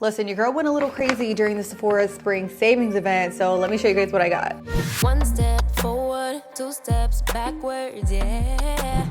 Listen, your girl went a little crazy during the Sephora spring savings event, so let me show you guys what I got. One step forward, two steps backwards, yeah.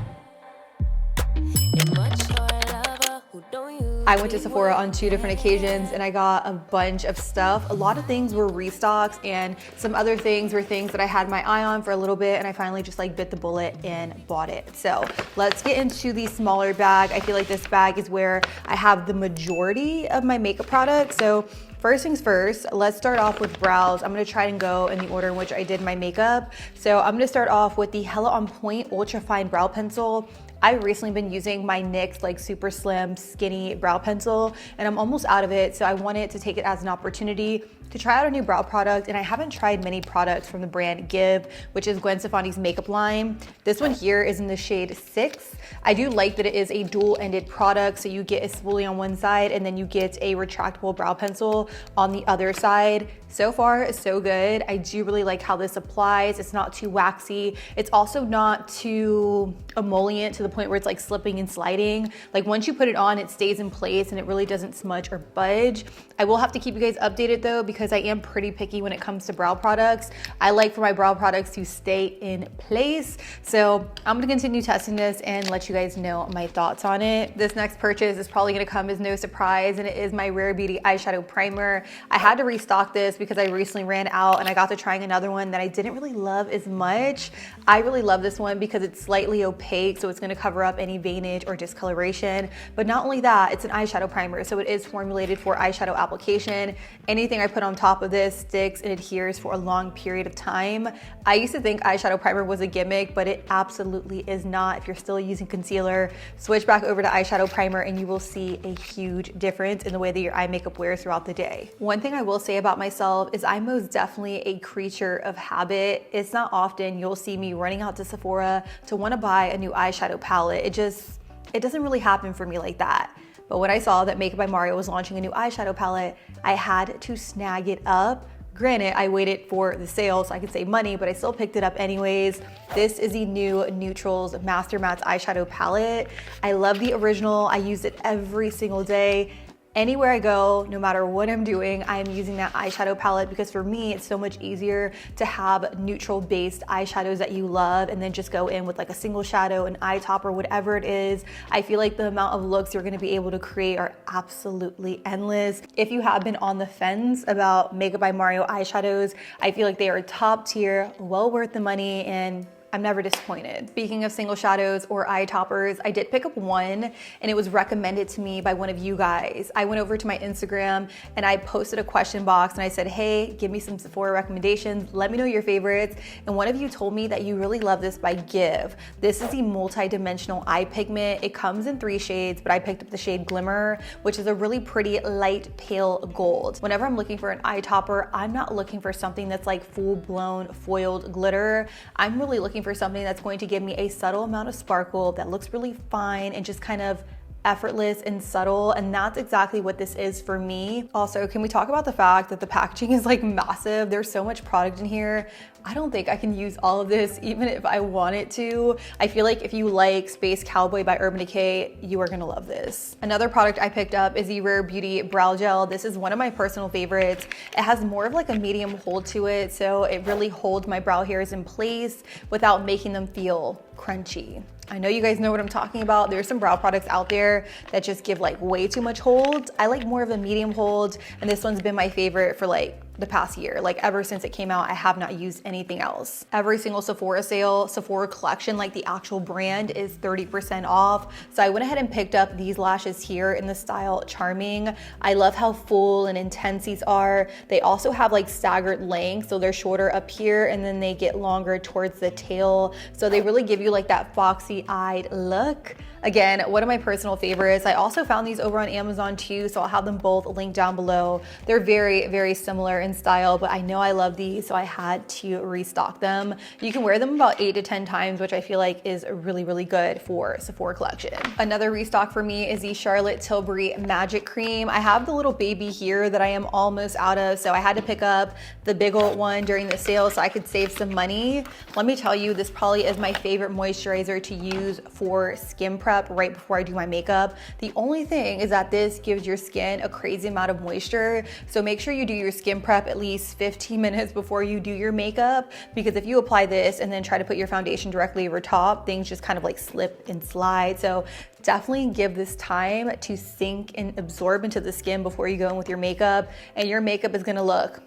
I went to Sephora on 2 different occasions and I got a bunch of stuff. A lot of things were restocks and some other things were things that I had my eye on for a little bit, and I finally just like bit the bullet and bought it. So let's get into the smaller bag. I feel like this bag is where I have the majority of my makeup products. So first things first, let's start off with brows. I'm gonna try and go in the order in which I did my makeup. So I'm gonna start off with the Hella On Point Ultra Fine Brow Pencil. I've recently been using my NYX like super slim skinny brow pencil and I'm almost out of it, so I wanted to take it as an opportunity to try out a new brow product. And I haven't tried many products from the brand Give, which is Gwen Stefani's makeup line. This one here is in the shade 6. I do like that it is a dual-ended product, so you get a spoolie on one side and then you get a retractable brow pencil on the other side. So far, so good. I do really like how this applies. It's not too waxy. It's also not too emollient to the point where it's like slipping and sliding. Like once you put it on, it stays in place and it really doesn't smudge or budge. I will have to keep you guys updated though, because I am pretty picky when it comes to brow products. I like for my brow products to stay in place. So I'm gonna continue testing this and let you guys know my thoughts on it. This next purchase is probably gonna come as no surprise, and it is my Rare Beauty eyeshadow primer. I had to restock this because I recently ran out and I got to trying another one that I didn't really love as much. I really love this one because it's slightly opaque, so it's gonna cover up any veinage or discoloration. But not only that, it's an eyeshadow primer, so it is formulated for eyeshadow application. Anything I put on top of this sticks and adheres for a long period of time. I used to think eyeshadow primer was a gimmick, but it absolutely is not. If you're still using concealer, switch back over to eyeshadow primer and you will see a huge difference in the way that your eye makeup wears throughout the day. One thing I will say about myself is I'm most definitely a creature of habit. It's not often you'll see me running out to Sephora to want to buy a new eyeshadow palette. It doesn't really happen for me like that. But when I saw that Makeup by Mario was launching a new eyeshadow palette, I had to snag it up. Granted, I waited for the sale so I could save money, but I still picked it up anyways. This is the new Neutrals Master Mattes eyeshadow palette. I love the original. I use it every single day. Anywhere I go, no matter what I'm doing, I'm using that eyeshadow palette because for me, it's so much easier to have neutral based eyeshadows that you love and then just go in with like a single shadow, an eye topper, whatever it is. I feel like the amount of looks you're gonna be able to create are absolutely endless. If you have been on the fence about Makeup by Mario eyeshadows, I feel like they are top tier, well worth the money, and I'm never disappointed. Speaking of single shadows or eye toppers, I did pick up one and it was recommended to me by one of you guys. I went over to my Instagram and I posted a question box and I said, hey, give me some Sephora recommendations. Let me know your favorites. And one of you told me that you really love this by Give. This is the multi-dimensional eye pigment. It comes in 3 shades, but I picked up the shade Glimmer, which is a really pretty light pale gold. Whenever I'm looking for an eye topper, I'm not looking for something that's like full-blown foiled glitter. I'm really looking for something that's going to give me a subtle amount of sparkle that looks really fine and just kind of effortless and subtle, and that's exactly what this is for me. Also, can we talk about the fact that the packaging is like massive? There's so much product in here. I don't think I can use all of this even if I wanted to. I feel like if you like Space Cowboy by Urban Decay, you are gonna love this. Another product I picked up is the Rare Beauty Brow Gel. This is one of my personal favorites. It has more of like a medium hold to it, so it really holds my brow hairs in place without making them feel crunchy. I know you guys know what I'm talking about. There's some brow products out there that just give like way too much hold. I like more of a medium hold, and this one's been my favorite for like the past year. Like ever since it came out, I have not used anything else. Every single Sephora sale, Sephora collection, like the actual brand, is 30% off. So I went ahead and picked up these lashes here in the style Charming. I love how full and intense these are. They also have like staggered length, so they're shorter up here and then they get longer towards the tail. So they really give you like that foxy-eyed look. Again, one of my personal favorites. I also found these over on Amazon too, so I'll have them both linked down below. They're very, very similar in style, but I know I love these, so I had to restock them. You can wear them about 8 to 10 times, which I feel like is really, really good for Sephora collection. Another restock for me is the Charlotte Tilbury Magic Cream. I have the little baby here that I am almost out of, so I had to pick up the big old one during the sale so I could save some money. Let me tell you, this probably is my favorite moisturizer to use for skin prep right before I do my makeup. The only thing is that this gives your skin a crazy amount of moisture, so make sure you do your skin prep at least 15 minutes before you do your makeup, because if you apply this and then try to put your foundation directly over top, things just kind of like slip and slide. So definitely give this time to sink and absorb into the skin before you go in with your makeup, and your makeup is gonna look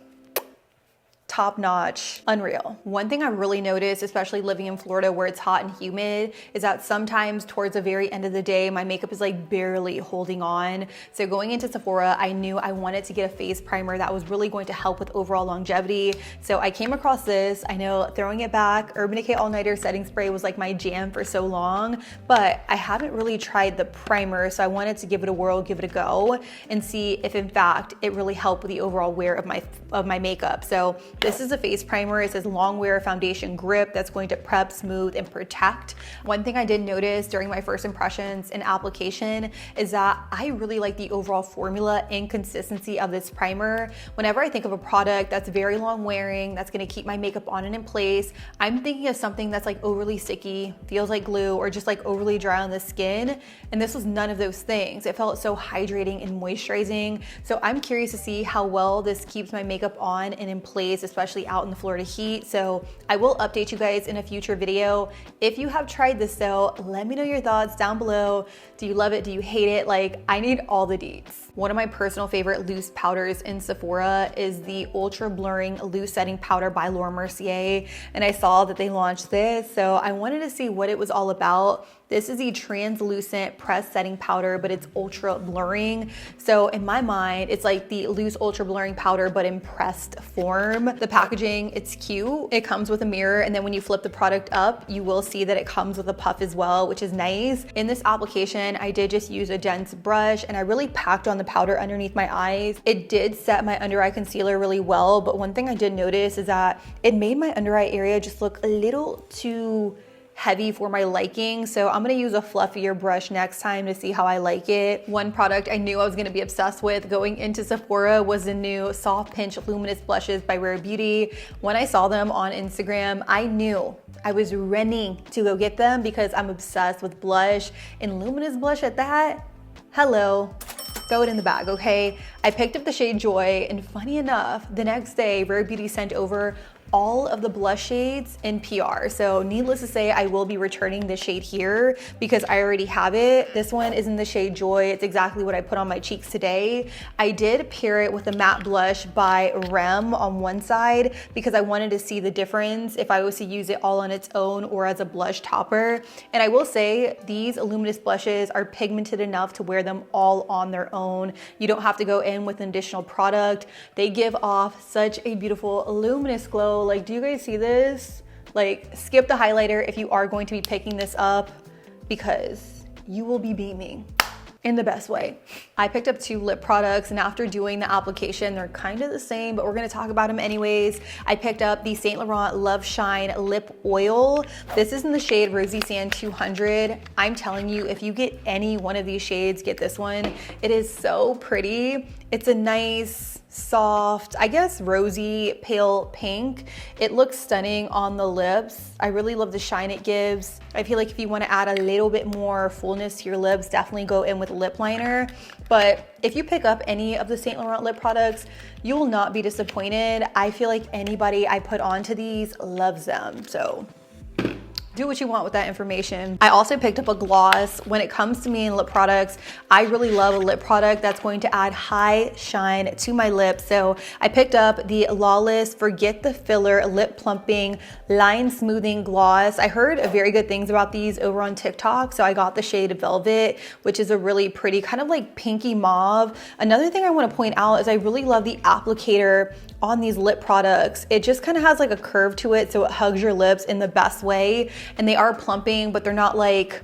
top notch, unreal. One thing I really noticed, especially living in Florida where it's hot and humid, is that sometimes towards the very end of the day, my makeup is like barely holding on. So going into Sephora, I knew I wanted to get a face primer that was really going to help with overall longevity. So I came across this. I know throwing it back, Urban Decay All Nighter Setting Spray was like my jam for so long, but I haven't really tried the primer. So I wanted to give it a whirl, give it a go, and see if in fact it really helped with the overall wear of my makeup. So this is a face primer. It says long wear foundation grip that's going to prep, smooth, and protect. One thing I did notice during my first impressions and application is that I really like the overall formula and consistency of this primer. Whenever I think of a product that's very long wearing, that's gonna keep my makeup on and in place, I'm thinking of something that's like overly sticky, feels like glue, or just like overly dry on the skin. And this was none of those things. It felt so hydrating and moisturizing. So I'm curious to see how well this keeps my makeup on and in place, especially out in the Florida heat. So I will update you guys in a future video. If you have tried this though, let me know your thoughts down below. Do you love it? Do you hate it? Like, I need all the deets. One of my personal favorite loose powders in Sephora is the Ultra Blurring Loose Setting Powder by Laura Mercier. And I saw that they launched this, so I wanted to see what it was all about. This is a translucent pressed setting powder, but it's ultra blurring. So in my mind, it's like the loose ultra blurring powder, but in pressed form. The packaging, it's cute. It comes with a mirror, and then when you flip the product up, you will see that it comes with a puff as well, which is nice. In this application, I did just use a dense brush, and I really packed on the powder underneath my eyes. It did set my under eye concealer really well, but one thing I did notice is that it made my under eye area just look a little too heavy for my liking. So I'm gonna use a fluffier brush next time to see how I like it. One product I knew I was gonna be obsessed with going into Sephora was the new Soft Pinch Luminous Blushes by Rare Beauty. When I saw them on Instagram, I knew I was running to go get them because I'm obsessed with blush, and luminous blush at that. Hello. Throw it in the bag, okay? I picked up the shade Joy, and funny enough, the next day, Rare Beauty sent over all of the blush shades in PR. So needless to say, I will be returning this shade here because I already have it. This one is in the shade Joy. It's exactly what I put on my cheeks today. I did pair it with a matte blush by Rem on one side because I wanted to see the difference if I was to use it all on its own or as a blush topper. And I will say these luminous blushes are pigmented enough to wear them all on their own. You don't have to go in with an additional product. They give off such a beautiful luminous glow. Like, do you guys see this? Like, skip the highlighter if you are going to be picking this up because you will be beaming in the best way. I picked up 2 lip products, and after doing the application, they're kind of the same, but we're gonna talk about them anyways. I picked up the Saint Laurent Love Shine Lip Oil. This is in the shade Rosy Sand 200. I'm telling you, if you get any one of these shades, get this one. It is so pretty. It's a nice, soft, I guess rosy, pale pink. It looks stunning on the lips. I really love the shine it gives. I feel like if you want to add a little bit more fullness to your lips, definitely go in with a lip liner. But if you pick up any of the Saint Laurent lip products, you will not be disappointed. I feel like anybody I put onto these loves them. So do what you want with that information. I also picked up a gloss. When it comes to me and lip products, I really love a lip product that's going to add high shine to my lips. So I picked up the Lawless Forget the Filler Lip Plumping Line Smoothing Gloss. I heard very good things about these over on TikTok, so I got the shade Velvet, which is a really pretty kind of like pinky mauve. Another thing I want to point out is I really love the applicator on these lip products. It just kind of has like a curve to it, so it hugs your lips in the best way. And they are plumping, but they're not like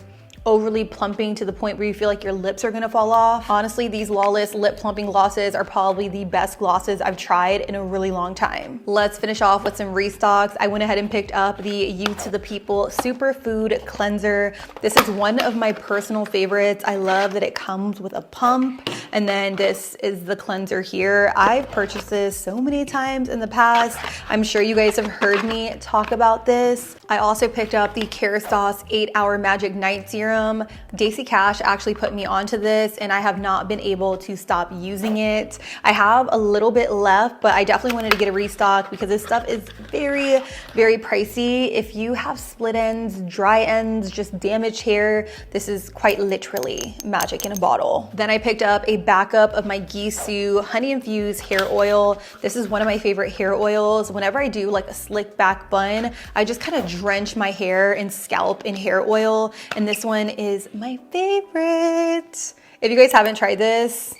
overly plumping to the point where you feel like your lips are gonna fall off. Honestly, these Lawless lip plumping glosses are probably the best glosses I've tried in a really long time. Let's finish off with some restocks. I went ahead and picked up the You to the People Superfood Cleanser. This is one of my personal favorites. I love that it comes with a pump, and then this is the cleanser here. I've purchased this so many times in the past. I'm sure you guys have heard me talk about this. I also picked up the Kerastase 8-Hour Magic Night Serum. Daisy Cash actually put me onto this, and I have not been able to stop using it. I have a little bit left, but I definitely wanted to get a restock because this stuff is very, very pricey. If you have split ends, dry ends, just damaged hair, this is quite literally magic in a bottle. Then I picked up a backup of my Gisou honey infused hair oil. This is one of my favorite hair oils. Whenever I do like a slick back bun, I just kind of drench my hair and scalp in hair oil, and this one is my favorite. If you guys haven't tried this,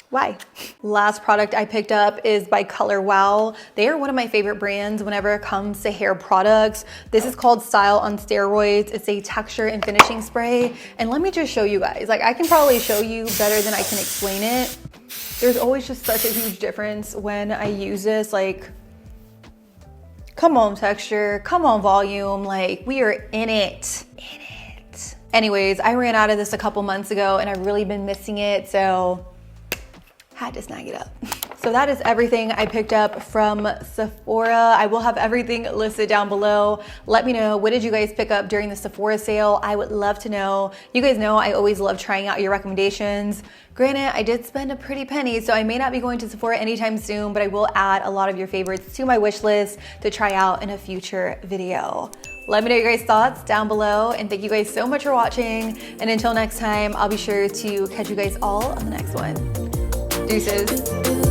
why? Last product I picked up is by Color Wow. They are one of my favorite brands whenever it comes to hair products. This is called Style on Steroids. It's a texture and finishing spray. And let me just show you guys, like I can probably show you better than I can explain it. There's always just such a huge difference when I use this. Like, come on texture, come on volume, like we are in it. Anyways, I ran out of this a couple months ago and I've really been missing it, so had to snag it up. So that is everything I picked up from Sephora. I will have everything listed down below. Let me know, what did you guys pick up during the Sephora sale? I would love to know. You guys know I always love trying out your recommendations. Granted, I did spend a pretty penny, so I may not be going to Sephora anytime soon, but I will add a lot of your favorites to my wish list to try out in a future video. Let me know your guys' thoughts down below, and thank you guys so much for watching. And until next time, I'll be sure to catch you guys all on the next one. Deuces.